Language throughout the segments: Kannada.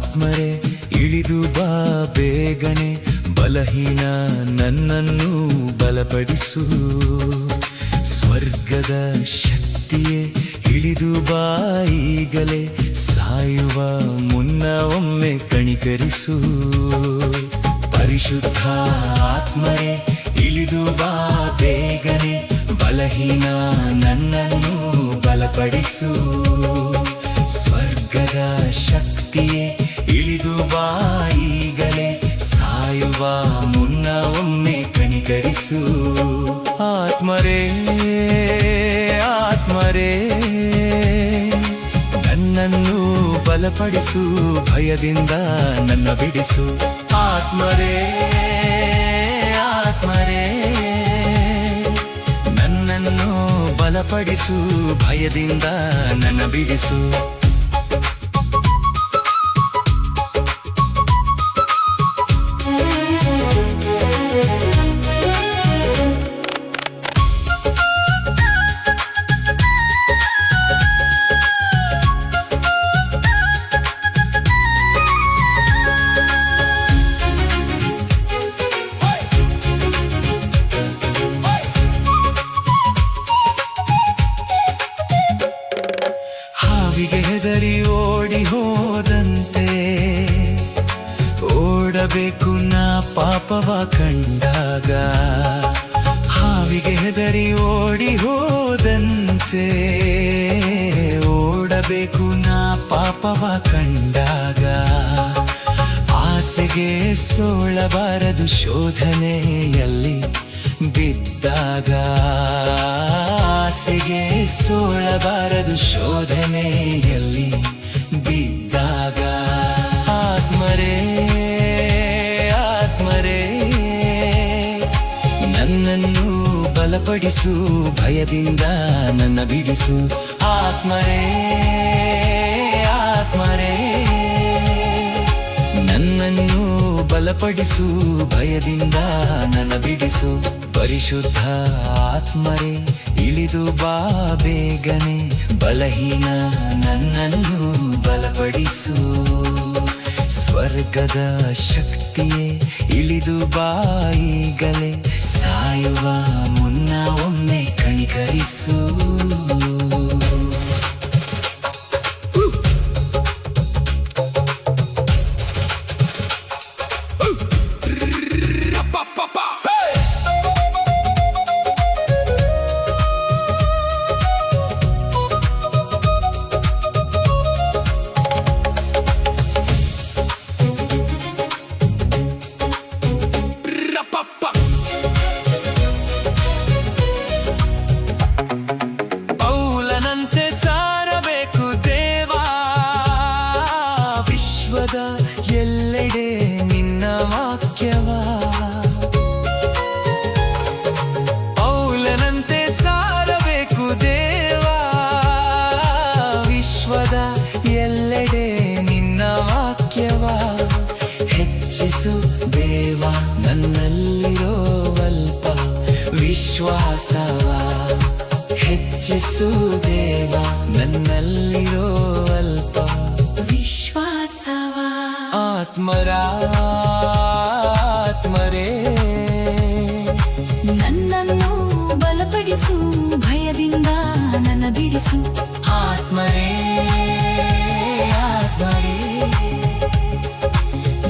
ಆತ್ಮರೇ ಇಳಿದು ಬಾ ಬೇಗನೆ, ಬಲಹೀನ ನನ್ನನ್ನು ಬಲಪಡಿಸು. ಸ್ವರ್ಗದ ಶಕ್ತಿಯೇ ಇಳಿದು ಬಾ ಈಗಲೇ, ಸಾಯುವ ಮುನ್ನ ಒಮ್ಮೆ ಕಣಿಕರಿಸು. ಪರಿಶುದ್ಧ ಆತ್ಮರೇ ಇಳಿದು ಬಾ ಬೇಗನೆ, ಬಲಹೀನ ನನ್ನನ್ನು ಬಲಪಡಿಸು. ಸ್ವರ್ಗದ ಶಕ್ತಿಯೇ ಇಳಿದು ಬಾ ಈಗಲೇ, ಸಾಯುವ ಮುನ್ನ ಒಮ್ಮೆ ಕಣಿಕರಿಸು. ಆತ್ಮರೇ ಆತ್ಮರೇ ನನ್ನನ್ನು ಬಲಪಡಿಸು, ಭಯದಿಂದ ನನ್ನ ಬಿಡಿಸು. ಆತ್ಮರೇ ಆತ್ಮರೇ ನನ್ನನ್ನು ಬಲಪಡಿಸು, ಭಯದಿಂದ ನನ್ನ ಬಿಡಿಸು. ಹಾವಿಗೆ ಹೆದರಿ ಓಡಿ ಹೋದಂತೆ ಓಡಬೇಕು ನಾ ಪಾಪವ ಕಂಡಾಗ. ಹಾವಿಗೆ ಹೆದರಿ ಓಡಿ ಹೋದಂತೆ ಓಡಬೇಕು ನಾ ಪಾಪವ ಕಂಡಾಗ. ಆಸೆಗೆ ಸೋಳಬಾರದು ಶೋಧನೆಯಲ್ಲಿ ಬಿದ್ದಾಗ. ಆಸೆಗೆ ಸೋಳಬಾರದು ಶೋಧನೆಯಲ್ಲಿ ಬಿದ್ದಾಗ. ಆತ್ಮರೇ ಆತ್ಮರೇ ನನ್ನನ್ನು ಬಲಪಡಿಸು, ಭಯದಿಂದ ನನ್ನ ಬಿಡಿಸು. ಆತ್ಮರೇ ಆತ್ಮರೇ ನನ್ನನ್ನು ಬಲಪಡಿಸು, ಭಯದಿಂದ ನನ್ನ ಬಿಡಿಸು. ಪರಿಶುದ್ಧ ಆತ್ಮರೇ ಇಳಿದು ಬಾ ಬೇಗನೆ, ಬಲಹೀನ ನನ್ನನ್ನು ಬಲಪಡಿಸು. ಸ್ವರ್ಗದ ಶಕ್ತಿಯೇ ಇಳಿದು ಬಾ ಈಗಲೇ, ಸಾಯುವ ಮುನ್ನ ಒಮ್ಮೆ ಕಣಿಕರಿಸು. ಪೌಲನಂತೆ ಸಾರಬೇಕು ದೇವಾ, ವಿಶ್ವದ ಎಲ್ಲೆಡೆ ನಿನ್ನ ವಾಕ್ಯವ. ಪೌಲನಂತೆ ಸಾರಬೇಕು ದೇವಾ, ವಿಶ್ವದ ಎಲ್ಲೆಡೆ ನಿನ್ನ ವಾಕ್ಯವ. ಹೆಚ್ಚಿಸು ದೇವಾ ನನ್ನಲ್ಲಿರೋ ಅಲ್ಪ ವಿಶ್ವಾಸವ. ಹೆಚ್ಚಿಸು ದೇವಾ ನನ್ನಲ್ಲಿರೋ ಅಲ್ಪ ವಿಶ್ವಾಸವ. ಆತ್ಮರೇ ನನ್ನನ್ನು ಬಲಪಡಿಸು, ಭಯದಿಂದ ನನ್ನ ಬಿಡಿಸು. ಆತ್ಮರೇ ಆತ್ಮರೇ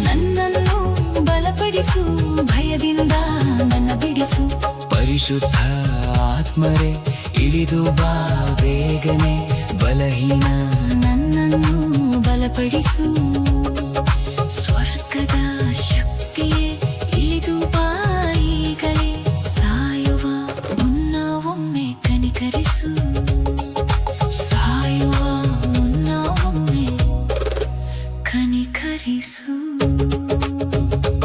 ನನ್ನನ್ನು ಬಲಪಡಿಸು, ಭಯದಿಂದ ನನ್ನ ಬಿಡಿಸು. ಪರಿಶುದ್ಧ ಆತ್ಮರೇ ಇಳಿದು ಬಾ ಬೇಗನೆ, ಬಲಹೀನ ನನ್ನನ್ನು ಬಲಪಡಿಸು. ಸ್ವರ್ಗದ